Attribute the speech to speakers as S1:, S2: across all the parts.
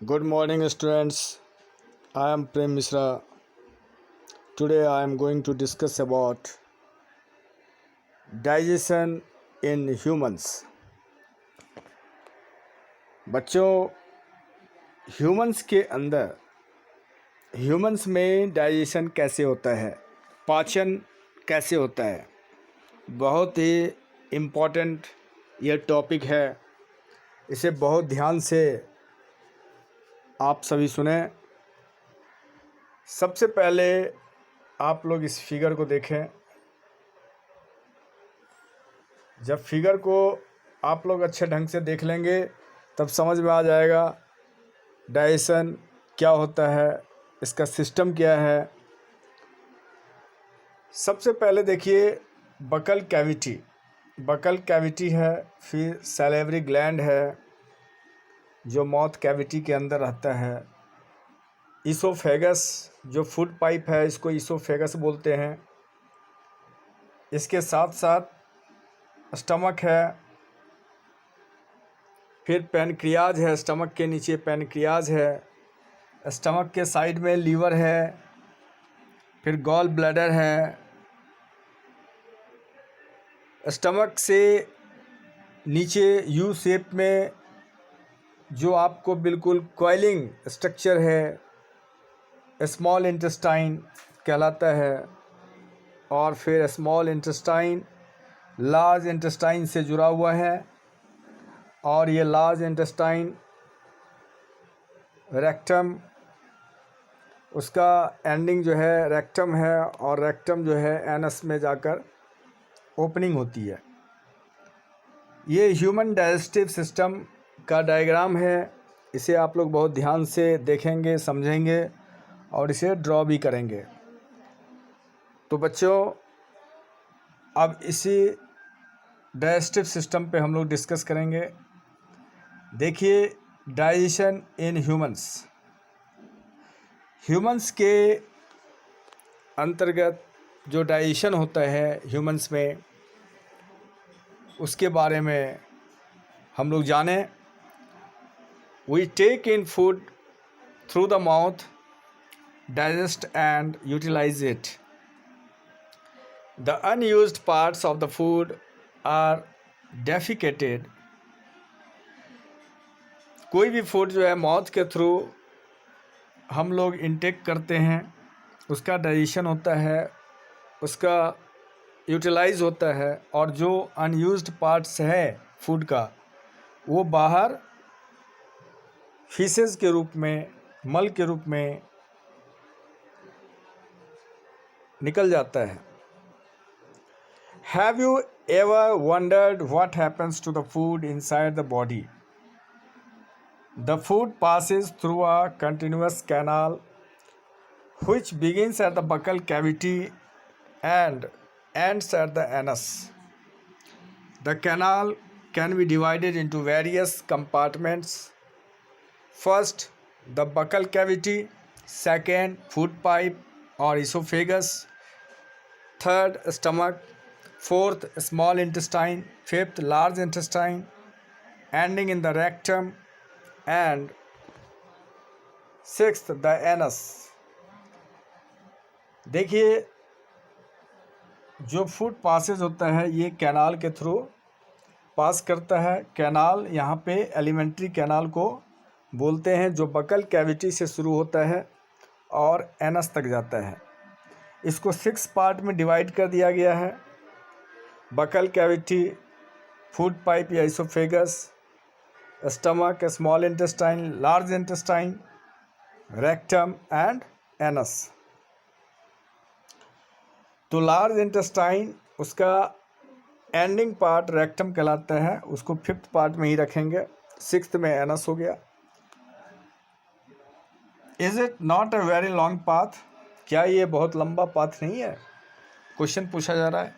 S1: Good morning, students. I am Prem Misra. Today I am going to discuss about digestion in humans. बच्चों, humans में digestion कैसे होता है, पाचन कैसे होता है, बहुत ही इम्पोर्टेंट यह टॉपिक है। इसे बहुत ध्यान से आप सभी सुने। सबसे पहले आप लोग इस फिगर को देखें। जब फिगर को आप लोग अच्छे ढंग से देख लेंगे तब समझ में आ जाएगा डाइजेशन क्या होता है, इसका सिस्टम क्या है। सबसे पहले देखिए बकल कैविटी है, फिर सैलिवरी ग्लैंड है जो माउथ कैविटी के अंदर रहता है। इसोफेगस जो फूड पाइप है, इसको इसोफेगस बोलते हैं। इसके साथ साथ स्टमक है, फिर पैनक्रियाज है, स्टमक के नीचे पैनक्रियाज है, स्टमक के साइड में लीवर है, फिर गॉल ब्लैडर है। स्टमक से नीचे यू शेप में जो आपको बिल्कुल कॉइलिंग स्ट्रक्चर है, स्मॉल इंटेस्टाइन कहलाता है। और फिर स्मॉल इंटेस्टाइन लार्ज इंटेस्टाइन से जुड़ा हुआ है, और ये लार्ज इंटेस्टाइन रेक्टम, उसका एंडिंग जो है रेक्टम है, और रेक्टम जो है एनस में जाकर ओपनिंग होती है। ये ह्यूमन डाइजेस्टिव सिस्टम का डायग्राम है। इसे आप लोग बहुत ध्यान से देखेंगे, समझेंगे और इसे ड्रॉ भी करेंगे। तो बच्चों, अब इसी डाइजेस्टिव सिस्टम पे हम लोग डिस्कस करेंगे। देखिए डाइजेशन इन ह्यूमंस के अंतर्गत जो डाइजेशन होता है ह्यूमंस में, उसके बारे में हम लोग जानें। We take in food through the mouth, digest and utilize it. The unused parts of the food are defecated. कोई भी फूड जो है माउथ के थ्रू हम लोग इनटेक करते हैं, उसका डाइजेशन होता है, उसका यूटिलाइज होता है, और जो अनयूज्ड पार्ट्स है फूड का वो बाहर फीसेस के रूप में, मल के रूप में निकल जाता है। Have you ever wondered what happens to the food inside the body? The food passes through a continuous canal which begins at the buccal cavity and ends at the anus. The canal can be divided into various compartments. First, the buccal cavity. Second, food pipe or esophagus. Third, stomach. Fourth, small intestine. Fifth, large intestine, ending in the rectum. And sixth the anus. देखिए जो food Passage होता है ये canal के through pass करता है। Canal यहाँ पे एलिमेंट्री कैनाल को बोलते हैं, जो बकल कैविटी से शुरू होता है और एनस तक जाता है। इसको 6 पार्ट में डिवाइड कर दिया गया है। बकल कैविटी, फूड पाइप या oesophagus, stomach, small intestine, large intestine, rectum and anus. तो लार्ज इंटेस्टाइन, उसका एंडिंग पार्ट रेक्टम कहलाता है, उसको 5th पार्ट में ही रखेंगे। 6th में एनस हो गया। Is it not a very long path? क्या ये बहुत लंबा पाथ नहीं है? क्वेश्चन पूछा जा रहा है।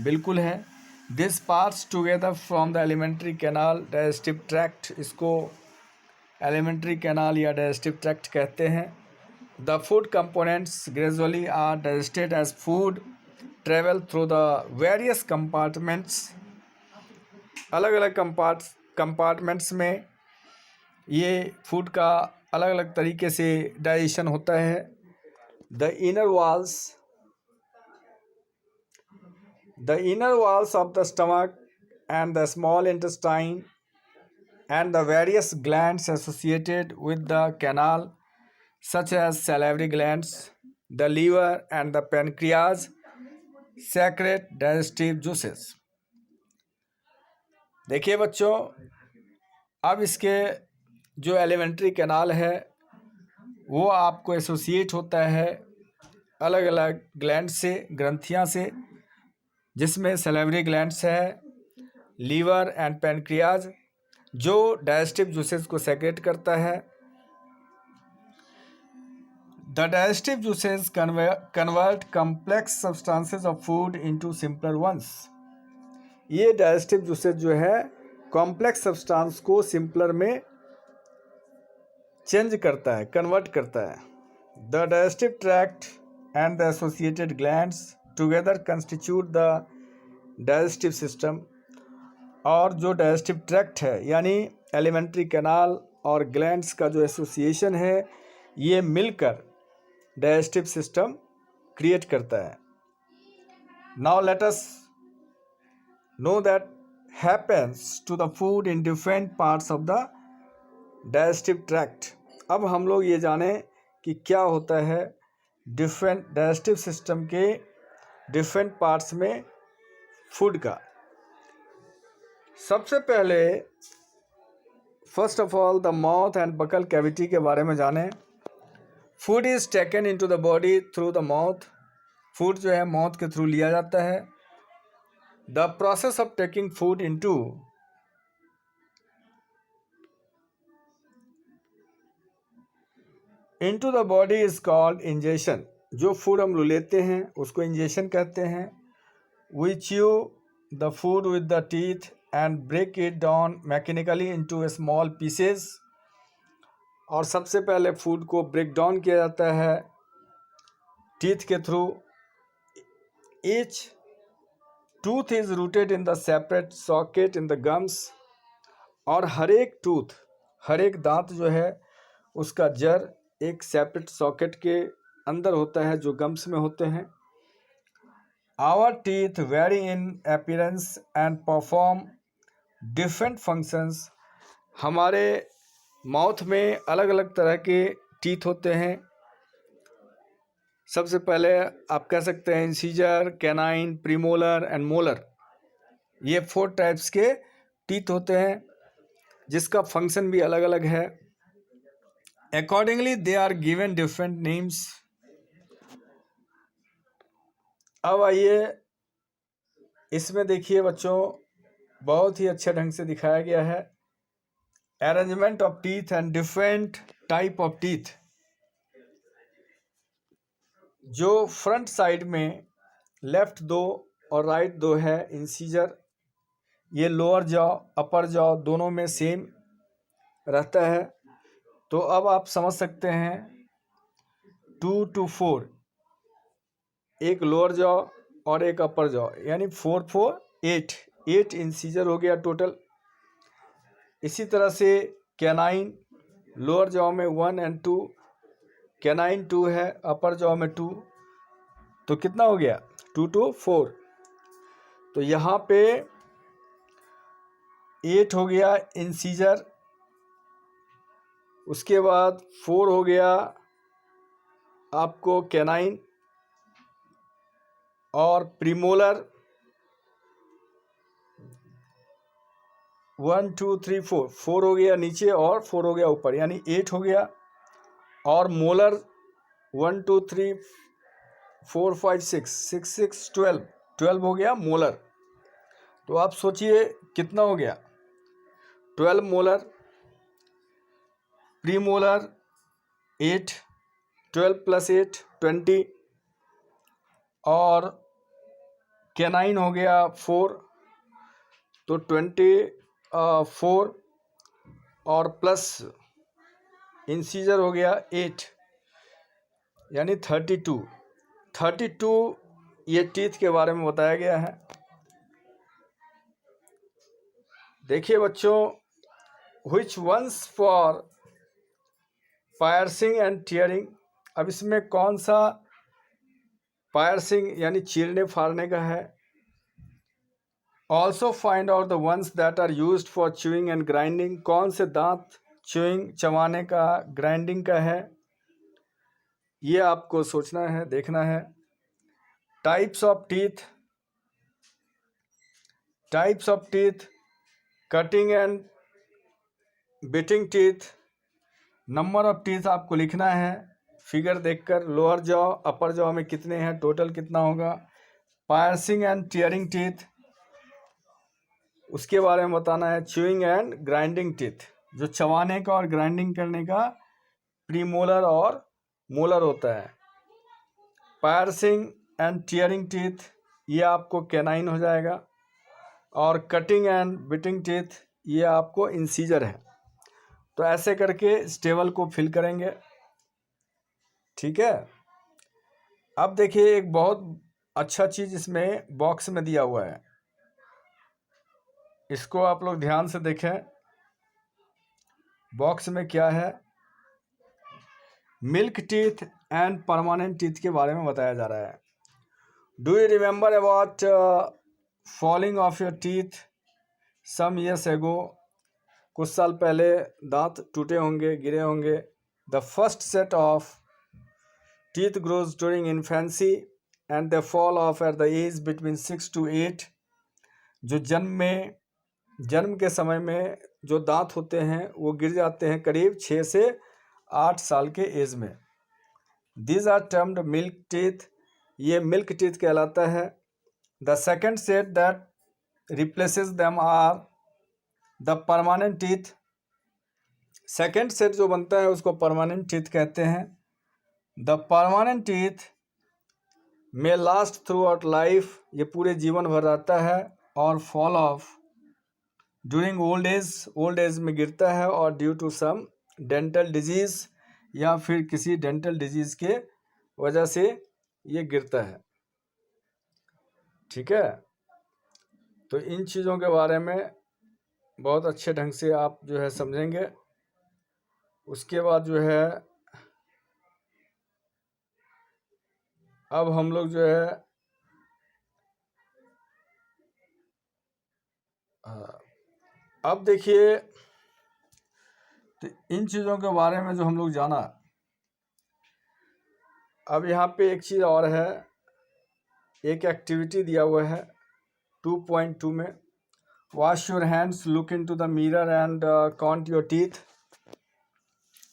S1: बिल्कुल है। This parts together from the elementary canal digestive tract. इसको एलिमेंट्री कैनाल या डाइजेस्टिव ट्रैक्ट कहते हैं। The food components gradually are digested as food travel through the various compartments. अलग अलग कंपार्टमेंट्स में ये फूड का अलग अलग तरीके से डाइजेशन होता है। The inner walls of the stomach and the small intestine and the various glands associated with the canal such as salivary glands, the liver and the pancreas secrete digestive juices। देखिए बच्चों, अब इसके जो alimentary canal है वो आपको associate होता है अलग अलग ग्लैंड से, ग्रंथियां से, जिसमें सैलिवरी ग्लैंड्स है, लीवर एंड पैनक्रियाज जो डाइजेस्टिव जूसेस को सेक्रेट करता है। The digestive juices convert complex substances of food into simpler ones. ये डाइजेस्टिव जूसेस जो है कॉम्प्लेक्स सब्सटेंस को सिंपलर में चेंज करता है, कन्वर्ट करता है। The digestive tract and the associated glands together constitute the digestive system. और जो डाइजेस्टिव ट्रैक्ट है यानी एलिमेंट्री कैनाल और ग्लैंड्स का जो एसोसिएशन है ये मिलकर डाइजेस्टिव सिस्टम क्रिएट करता है। Now let us know that happens to the food in different parts of the digestive tract. अब हम लोग ये जानें कि क्या होता है डिफरेंट डाइजेस्टिव सिस्टम के डिफरेंट पार्ट्स में फूड का। सबसे पहले first of all the mouth and buccal cavity के बारे में जानें। Food is taken into the body through the mouth. Food जो है माउथ के थ्रू लिया जाता है। The process of taking food into the body is called ingestion. जो फूड हम लोग लेते हैं उसको इंजेशन कहते हैं। We chew the food with the teeth and break it down mechanically into small pieces. और सबसे पहले फूड को ब्रेक डाउन किया जाता है टीथ के through. Each tooth is rooted in the separate socket in the gums. और हर एक टूथ, हर एक दांत जो है उसका जड़ एक सेपरेट सॉकेट के अंदर होता है जो गम्स में होते हैं। Our teeth vary in appearance and perform different functions. हमारे माउथ में अलग अलग तरह के टीथ होते हैं। सबसे पहले आप कह सकते हैं incisor, canine, premolar and molar. ये 4 टाइप्स के टीथ होते हैं जिसका फंक्शन भी अलग अलग है। Accordingly they are given different names. अब आइए इसमें देखिए बच्चों, बहुत ही अच्छे ढंग से दिखाया गया है arrangement of teeth and different type of teeth. जो फ्रंट साइड में लेफ्ट 2 और राइट 2 है इंसीजर, ये लोअर जॉ अपर जॉ दोनों में सेम रहता है। तो अब आप समझ सकते हैं 2 to 4, एक लोअर जॉ और एक अपर जॉ, यानी 4 4 8 इंसीजर हो गया टोटल। इसी तरह से कैनाइन लोअर जॉ में 1 and 2, कैनाइन 2 है अपर जॉ में 2, तो कितना हो गया 2 to 4। तो यहाँ पे 8 हो गया इंसीजर, उसके बाद 4 हो गया आपको कैनाइन और प्रीमोलर 1 2 3 4 हो गया नीचे और 4 हो गया ऊपर, यानी 8 हो गया। और मोलर 1 2 3 4 5 6 6 12 हो गया मोलर। तो आप सोचिए कितना हो गया 12 मोलर, प्रीमोलर 8, 12 + 8 20, और कैनाइन हो गया 4, तो 24 और प्लस इंसीजर हो गया 8, यानी 32 ये टीथ के बारे में बताया गया है। देखिए बच्चों, which ones for piercing and tearing? अब इसमें कौन सा piercing यानी चीरने फाड़ने का है? Also find out the ones that are used for chewing and grinding. कौन से दांत chewing चबाने का, grinding का है, ये आपको सोचना है, देखना है. Types of teeth, cutting and biting teeth. Number of teeth आपको लिखना है फिगर देखकर. लोअर जॉ अपर जॉ में कितने हैं, टोटल कितना होगा. पायर्सिंग एंड टीयरिंग टीथ, उसके बारे में बताना है. च्यूइंग एंड ग्राइंडिंग टीथ, जो चबाने का और ग्राइंडिंग करने का प्रीमोलर और मोलर होता है. पायर्सिंग एंड टीयरिंग टीथ, ये आपको कैनाइन हो जाएगा. और कटिंग एंड बिटिंग टीथ, ये आपको इंसीजर है. तो ऐसे करके इस टेबल को फिल करेंगे. ठीक है. अब देखिए एक बहुत अच्छा चीज़ इसमें बॉक्स में दिया हुआ है, इसको आप लोग ध्यान से देखें. बॉक्स में क्या है, milk teeth and permanent teeth के बारे में बताया जा रहा है. Do you remember about falling of your teeth some years ago? कुछ साल पहले दांत टूटे होंगे, गिरे होंगे. The first set of teeth grows during infancy and they fall off at the age between 6 to 8. जो जन्म के समय में जो दांत होते हैं वो गिर जाते हैं करीब 6 से 8 साल के एज में. These are termed milk teeth, ये मिल्क टीथ कहलाता है. The second set that replaces them are the permanent teeth. Second set जो बनता है उसको परमानेंट टीथ कहते हैं. द परमानेंट टीथ में लास्ट थ्रू आउट लाइफ, ये पूरे जीवन भर रहता है. और fall off during old age में गिरता है. और due to some dental disease, या फिर किसी डेंटल डिजीज के वजह से ये गिरता है. ठीक है. तो इन चीज़ों के बारे में बहुत अच्छे ढंग से आप जो है समझेंगे. उसके बाद जो है अब हम लोग जो है अब देखिए, तो इन चीज़ों के बारे में जो हम लोग जाना, अब यहाँ पे एक चीज़ और है, एक एक्टिविटी दिया हुआ है 2.2 में. Wash your hands, look into the mirror and count your teeth.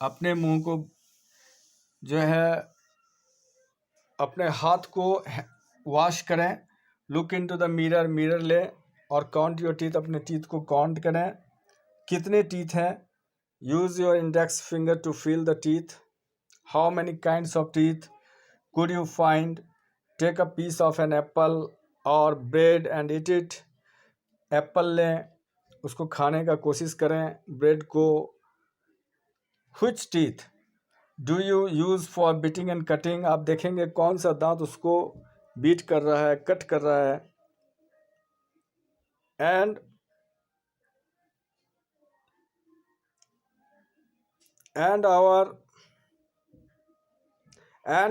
S1: अपने मुंह को जो है, अपने हाथ को वॉश करें. लुक इनटू द मिरर लें. और काउंट योर टीथ, अपने टीथ को काउंट करें कितने टीथ हैं. Use your index finger to feel the teeth. How many kinds of teeth could you find. Take a piece of an apple और bread and eat it. Apple लें, उसको खाने का कोशिश करें, ब्रेड को. Which teeth do you use for biting and cutting. आप देखेंगे कौन सा दांत उसको बीट कर रहा है, कट कर रहा है. एंड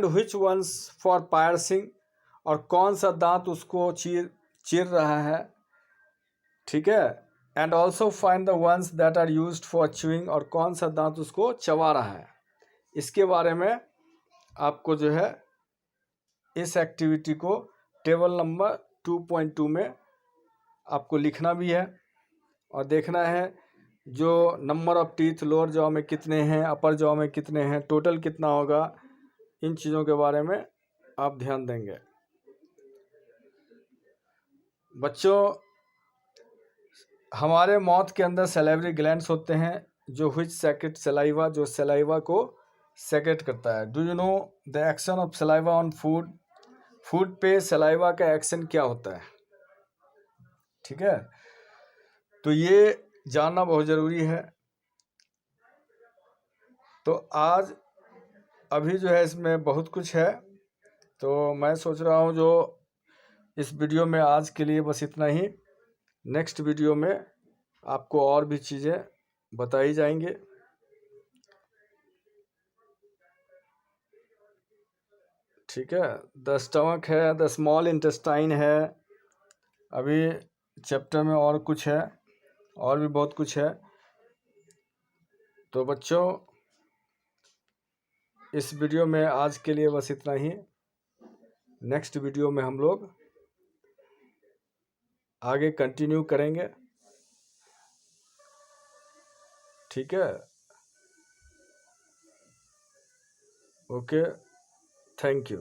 S1: व्हिच वंस फॉर पायर्सिंग, और कौन सा दांत उसको चीर रहा है. ठीक है. And also find the ones that are used for chewing, और कौन सा दांत उसको चबा रहा है. इसके बारे में आपको जो है इस एक्टिविटी को टेबल नंबर 2.2 में आपको लिखना भी है और देखना है. जो number of teeth lower jaw में कितने हैं, अपर जॉ में कितने हैं, टोटल कितना होगा, इन चीज़ों के बारे में आप ध्यान देंगे. बच्चों, हमारे माउथ के अंदर सैलिवरी ग्लैंड्स होते हैं जो व्हिच सेक्रेट सलाइवा, जो सलाइवा को सेक्रेट करता है. Do you know the action of saliva on food. Food पे सलाइवा का एक्शन क्या होता है. ठीक है. तो ये जानना बहुत ज़रूरी है. तो आज अभी जो है इसमें बहुत कुछ है, तो मैं सोच रहा हूँ जो इस वीडियो में आज के लिए बस इतना ही. नेक्स्ट वीडियो में आपको और भी चीज़ें बताई जाएंगे। ठीक है, द स्टमक है, द स्मॉल इंटेस्टाइन है, अभी चैप्टर में और कुछ है, और भी बहुत कुछ है। तो बच्चों, इस वीडियो में आज के लिए बस इतना ही। नेक्स्ट वीडियो में हम लोग आगे कंटिन्यू करेंगे। ठीक है, ओके, थैंक यू।